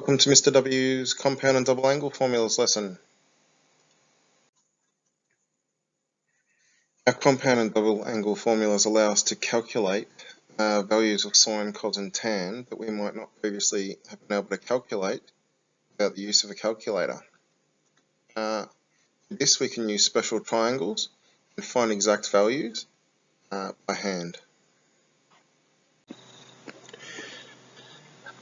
Welcome to Mr. W's compound and double angle formulas lesson. Our compound and double angle formulas allow us to calculate values of sine, cos and tan that we might not previously have been able to calculate without the use of a calculator. For this we can use special triangles and find exact values by hand.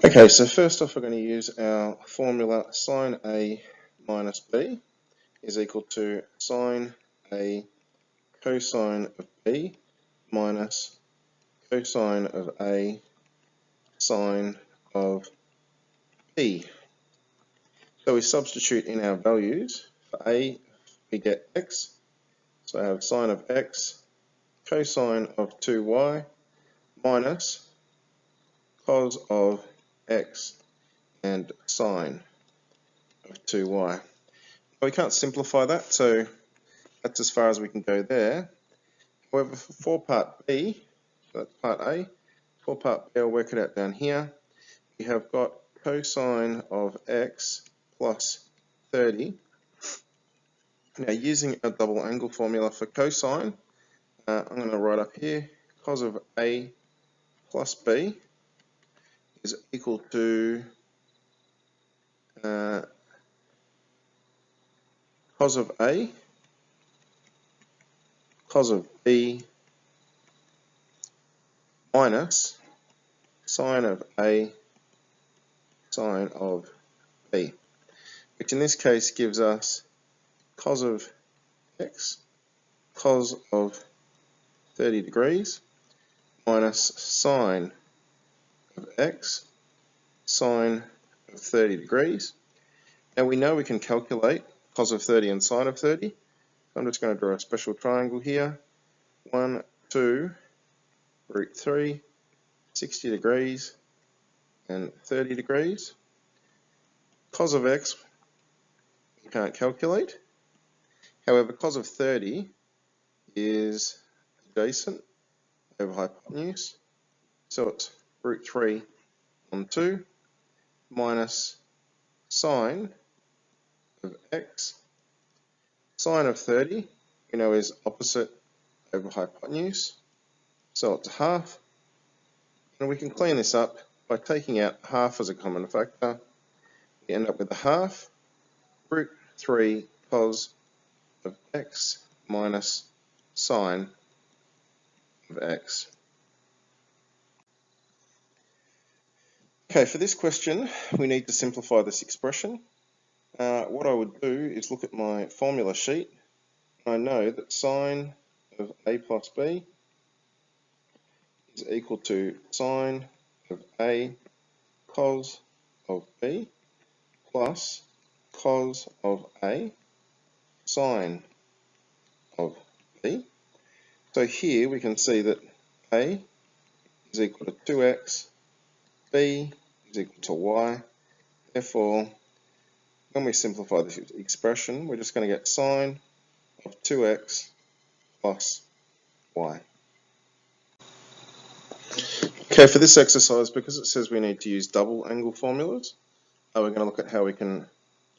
Okay, so first off we're going to use our formula sine A minus B is equal to sine A cosine of B minus cosine of A sine of B. So we substitute in our values. For A we get x, so I have sine of x cosine of 2y minus cos of x and sine of 2y. Now we can't simplify that, so that's as far as we can go there. However, for part B, so that's part A, for part B I'll work it out down here. We have got cosine of x plus 30. Now using a double angle formula for cosine, I'm going to write up here cos of A plus B is equal to cos of A, cos of B minus sine of A, sine of B, which in this case gives us cos of x, cos of 30 degrees minus sine of x, sine of 30 degrees. Now we know we can calculate cos of 30 and sine of 30. So I'm just going to draw a special triangle here. 1, 2, root 3, 60 degrees and 30 degrees. Cos of x we can't calculate. However, cos of 30 is adjacent over hypotenuse. So it's root 3 on 2 minus sine of x. Sine of 30 we know is opposite over hypotenuse. So it's half. And we can clean this up by taking out half as a common factor. We end up with a half root 3 cos of x minus sine of x. Okay, for this question we need to simplify this expression. What I would do is look at my formula sheet. I know that sine of A plus B is equal to sine of A cos of B plus cos of A sine of B. So here we can see that A is equal to 2x, B is equal to y. Therefore, when we simplify this expression, we're just going to get sine of 2x plus y. Okay, for this exercise, because it says we need to use double angle formulas, we're going to look at how we can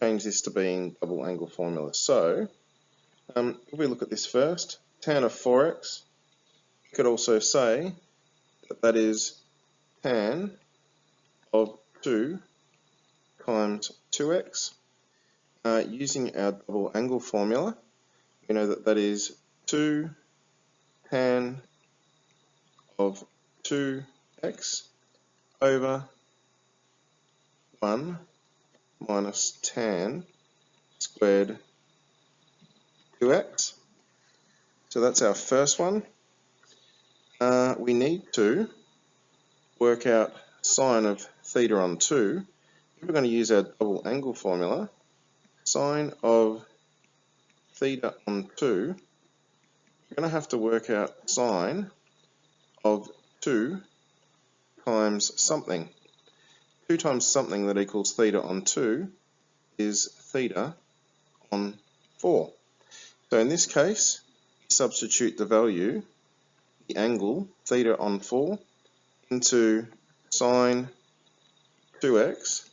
change this to being double angle formulas. So, if we look at this first, tan of 4x, we could also say that that is tan of 2 times 2x. Using our double angle formula, we know that that is 2 tan of 2x over 1 minus tan squared 2x. So that's our first one. We need to work out sine of theta on 2. If we're going to use our double angle formula, sine of theta on 2, we're going to have to work out sine of 2 times something. 2 times something that equals theta on 2 is theta on 4. So in this case, we substitute the value, the angle, theta on 4, into sine 2x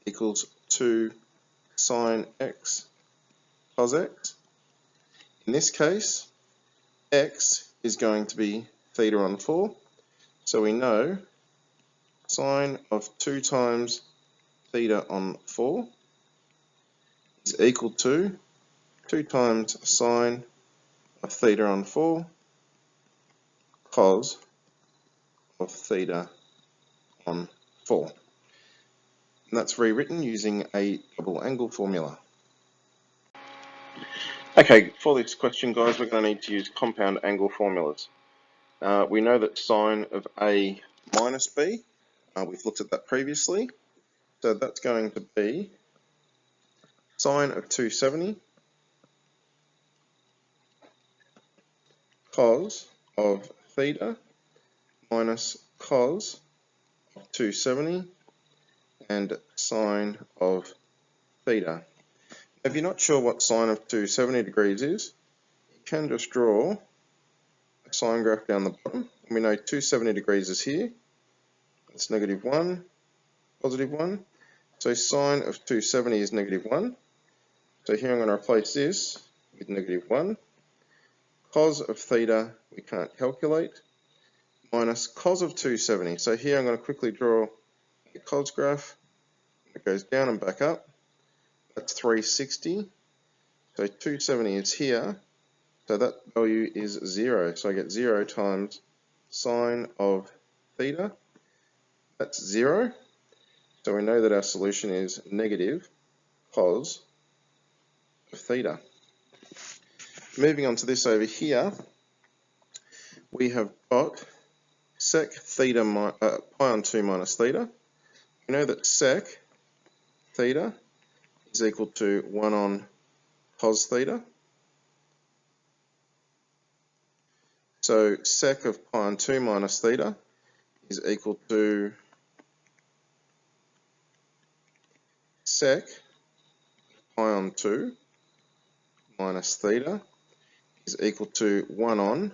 equals 2 sine x cos x. In this case, x is going to be theta on 4, so we know sine of 2 times theta on 4 is equal to 2 times sine of theta on 4 cos of theta on 4. And that's rewritten using a double angle formula. Okay, for this question, guys, we're going to need to use compound angle formulas. We know that sine of A minus B, we've looked at that previously, so that's going to be sine of 270 cos of theta minus cos of 270 and sine of theta. If you're not sure what sine of 270 degrees is, you can just draw a sine graph down the bottom. And we know 270 degrees is here. It's negative 1, positive 1. So sine of 270 is negative 1. So here I'm going to replace this with negative 1. Cos of theta we can't calculate. Minus cos of 270. So here I'm going to quickly draw a cos graph. It goes down and back up. That's 360. So 270 is here. So that value is 0. So I get 0 times sine of theta. That's 0. So we know that our solution is negative cos of theta. Moving on to this over here, we have got sec theta pi on 2 minus theta. We know that sec theta is equal to 1 on cos theta. So sec of pi on 2 minus theta is equal to sec pi on 2 minus theta is equal to 1 on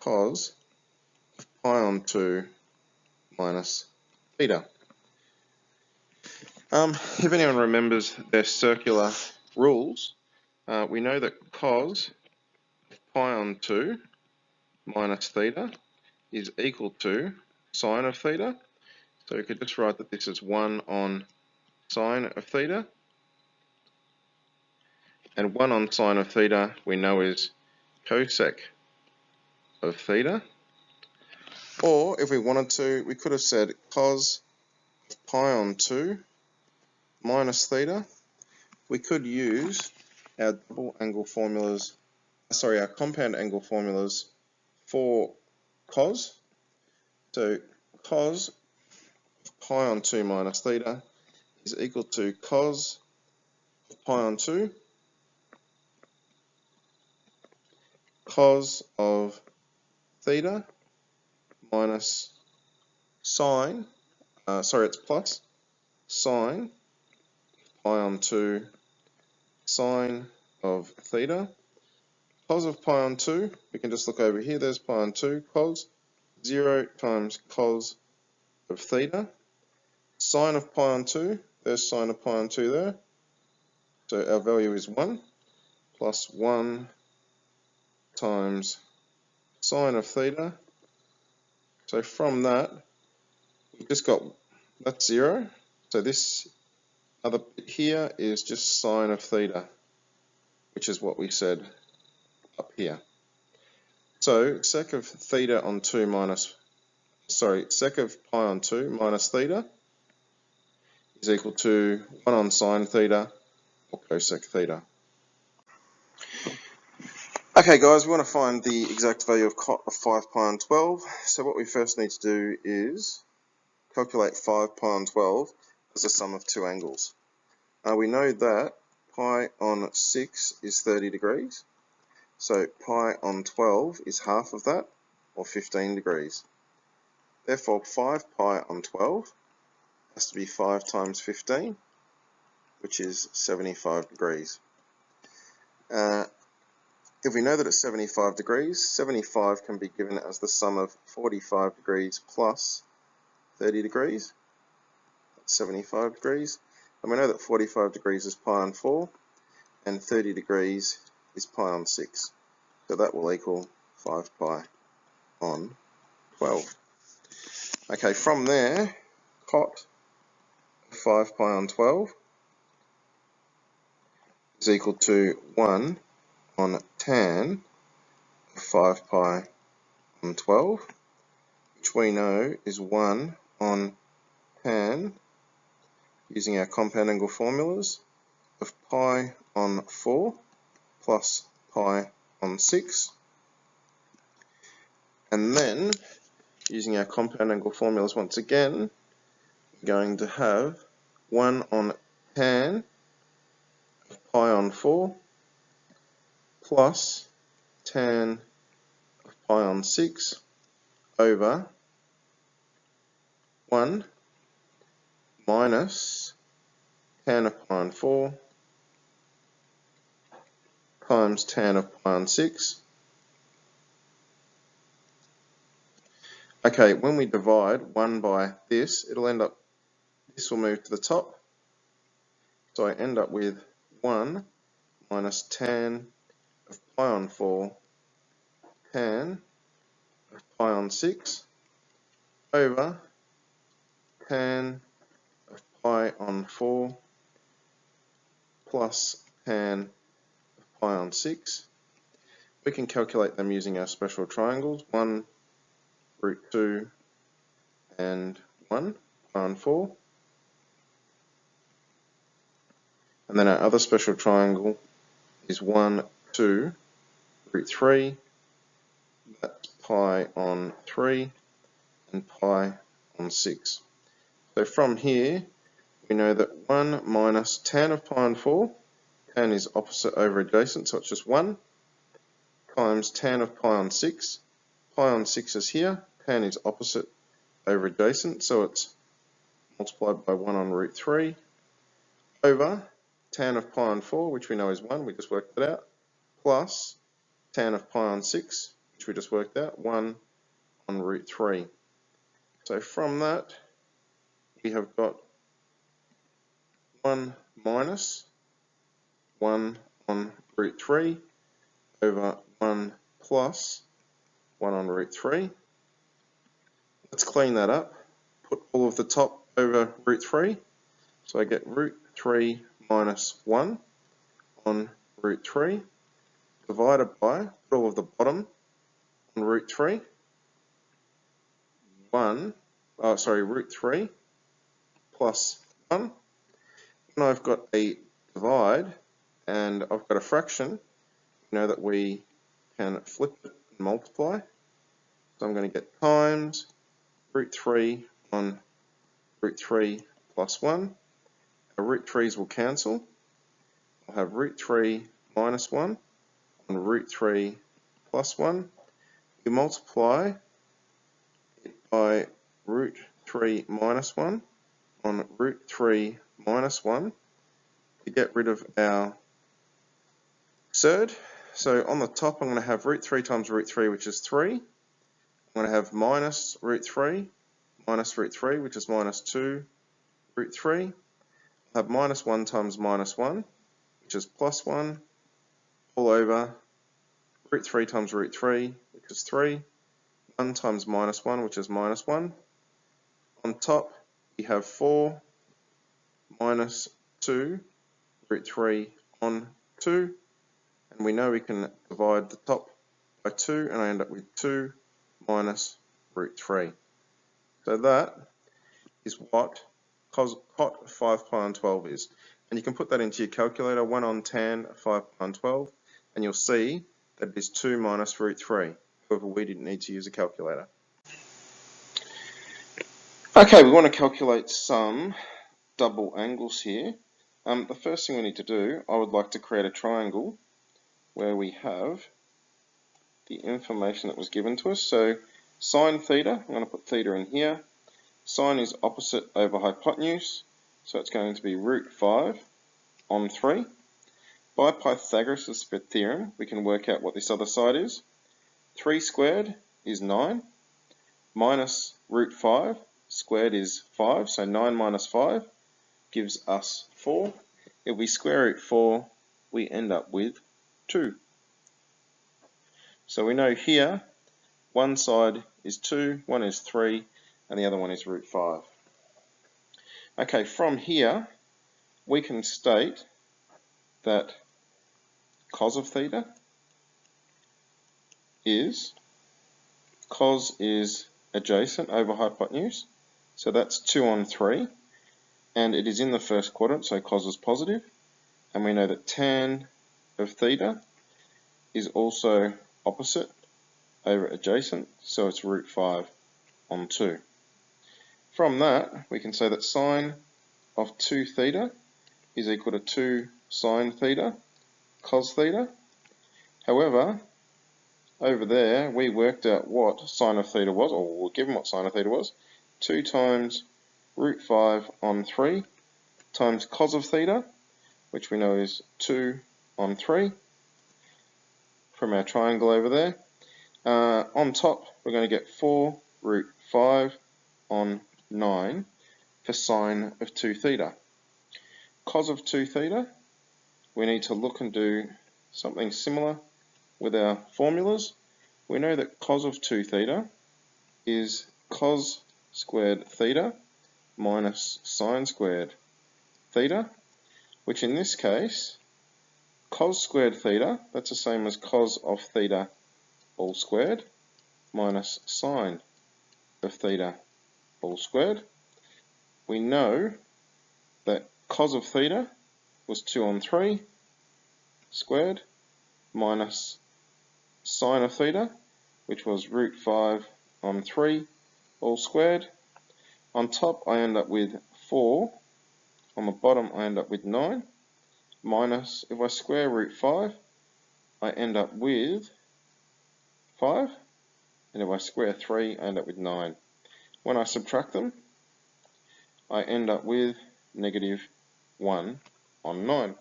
cos of pi on 2 minus theta. If anyone remembers their circular rules, we know that cos of pi on 2 minus theta is equal to sine of theta. So you could just write that this is 1 on sine of theta. And 1 on sine of theta we know is cosec of theta. Or if we wanted to, we could have said cos of pi on 2 minus theta. We could use our double angle formulas, our compound angle formulas for cos. So cos of pi on 2 minus theta is equal to cos of pi on 2 cos of theta minus sine, it's plus sine pi on 2 sine of theta. Cos of pi on 2, we can just look over here, there's pi on 2, cos, 0 times cos of theta. Sine of pi on 2, there's sine of pi on 2 there. So our value is 1, plus 1 times sine of theta. So from that, we've just got, that's 0. So this other bit here is just sine of theta, which is what we said up here. So sec of theta on 2 minus, sec of pi on 2 minus theta is equal to 1 on sine theta or cosec theta. Okay guys, we want to find the exact value of 5 pi on 12. So what we first need to do is calculate 5 pi on 12 as the sum of two angles. We know that pi on 6 is 30 degrees. So pi on 12 is half of that, or 15 degrees. Therefore 5 pi on 12 has to be 5 times 15, which is 75 degrees. If we know that it's 75 degrees, 75 can be given as the sum of 45 degrees plus 30 degrees. That's 75 degrees. And we know that 45 degrees is pi on 4, and 30 degrees is pi on 6. So that will equal 5 pi on 12. Okay, from there, cot of 5 pi on 12 is equal to 1 on tan of 5 pi on 12, which we know is 1 on tan, using our compound angle formulas, of pi on 4 plus pi on 6. And then, using our compound angle formulas once again, we're going to have 1 on tan of pi on 4 plus tan of pi on 6 over 1 minus tan of pi on 4 times tan of pi on 6. Okay, when we divide 1 by this, it'll end up, this will move to the top. So I end up with 1 minus tan of pi on 4 tan of pi on 6 over tan of pi on 4 plus tan of pi on 6. We can calculate them using our special triangles, 1, root 2, and 1, pi on 4. And then our other special triangle is 1, 2, root 3, that's pi on 3, and pi on 6. So from here, we know that 1 minus tan of pi on 4, tan is opposite over adjacent, so it's just 1, times tan of pi on 6. Pi on 6 is here, tan is opposite over adjacent, so it's multiplied by 1 on root 3, over tan of pi on 4, which we know is 1, we just worked it out, plus tan of pi on 6, which we just worked out, 1 on root 3. So from that, we have got 1 minus 1 on root 3 over 1 plus 1 on root 3. Let's clean that up. Put all of the top over root 3. So I get root 3 minus 1 on root 3 divided by, put all of the bottom on root 3. Root 3 plus 1. When I've got a divide and I've got a fraction, you know that we can flip it and multiply. So I'm going to get times root 3 on root 3 plus 1. Our root 3's will cancel. I'll have root 3 minus 1 on root 3 plus 1. You multiply it by root 3 minus 1 on root 3 minus 1 to get rid of our surd. So on the top I'm going to have root 3 times root 3, which is 3. I'm going to have minus root 3, which is minus 2 root 3. I'll have minus 1 times minus 1, which is plus 1, all over root 3 times root 3, which is 3, 1 times minus 1, which is minus 1. On top, we have 4 minus 2 root 3 on 2, and we know we can divide the top by 2, and I end up with 2 minus root 3. So that is what cot of 5 pi on 12 is. And you can put that into your calculator, 1 on tan of 5 pi on 12, and you'll see that it is 2 minus root 3. However, we didn't need to use a calculator. Okay, we want to calculate some double angles here. The first thing we need to do, I would like to create a triangle where we have the information that was given to us. So sine theta, I'm going to put theta in here. Sine is opposite over hypotenuse, so it's going to be root 5 on 3. By Pythagoras' theorem, we can work out what this other side is. 3 squared is 9, minus root 5 squared is 5, so 9 minus 5 gives us 4. If we square root 4, we end up with 2. So we know here, one side is 2, one is 3, and the other one is root 5. Okay, from here, we can state that cos of theta is, cos is adjacent over hypotenuse, so that's 2 on 3, and it is in the first quadrant, so cos is positive, and we know that tan of theta is also opposite over adjacent, so it's root 5 on 2. From that, we can say that sine of 2 theta is equal to 2 sine theta cos theta. However, over there, we worked out what sine of theta was, or we're given what sine of theta was, 2 times root 5 on 3 times cos of theta, which we know is 2 on 3 from our triangle over there. On top, we're going to get 4 root 5 on 9 for sine of 2 theta. Cos of 2 theta, we need to look and do something similar with our formulas. We know that cos of 2 theta is cos squared theta minus sine squared theta, which in this case, cos squared theta, that's the same as cos of theta all squared minus sine of theta all squared. We know that cos of theta was 2 on 3 squared minus sine of theta, which was root 5 on 3 all squared. On top, I end up with 4. On the bottom, I end up with 9. Minus, if I square root 5, I end up with 5. And if I square 3, I end up with 9. When I subtract them, I end up with negative 1 on 9.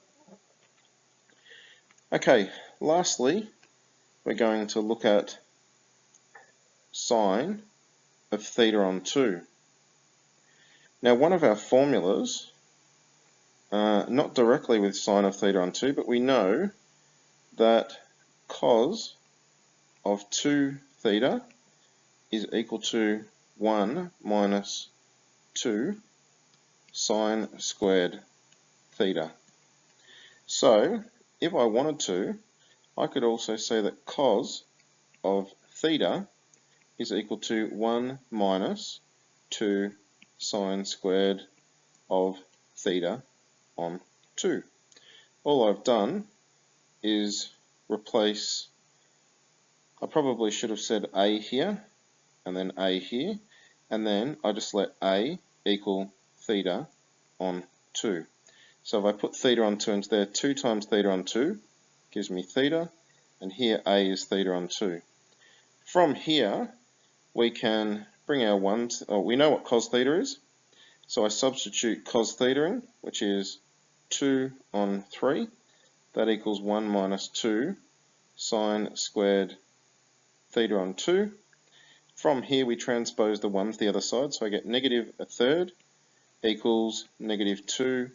Okay, lastly, we're going to look at sine of theta on 2. Now, one of our formulas, not directly with sine of theta on 2, but we know that cos of 2 theta is equal to 1 minus 2 sine squared theta. So, if I wanted to, I could also say that cos of theta is equal to 1 minus 2 sine squared of theta on 2. All I've done is replace, I probably should have said a here, and then a here, and then I just let a equal theta on 2. So if I put theta on 2 into there, 2 times theta on 2 gives me theta, and here a is theta on 2. From here, we can bring our 1, we know what cos theta is, so I substitute cos theta in, which is 2 on 3. That equals 1 minus 2 sine squared theta on 2. From here, we transpose the 1 to the other side, so I get negative a third equals negative 2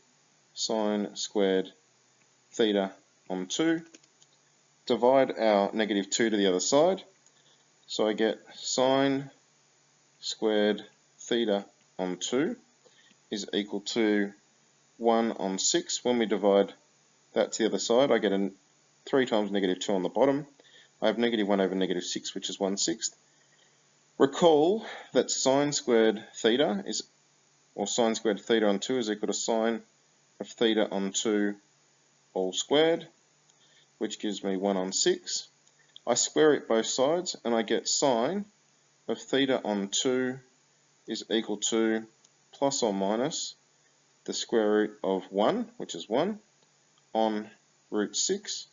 sine squared theta on 2. Divide our negative 2 to the other side, so I get sine squared theta on 2 is equal to 1 on 6. When we divide that to the other side, I get 3 times negative 2 on the bottom. I have negative 1 over negative 6, which is 1/6. Recall that sine squared theta is, or sine squared theta on 2 is equal to sine of theta on 2 all squared, which gives me 1 on 6. I square it both sides, and I get sine of theta on 2 is equal to plus or minus the square root of 1, which is 1, on root 6.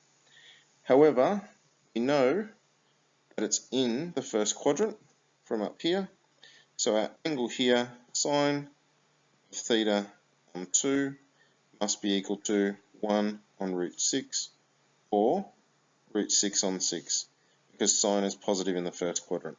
However, we know that it's in the first quadrant from up here, so our angle here, sine of theta on 2, must be equal to 1 on root 6, or root 6 on 6, because sine is positive in the first quadrant.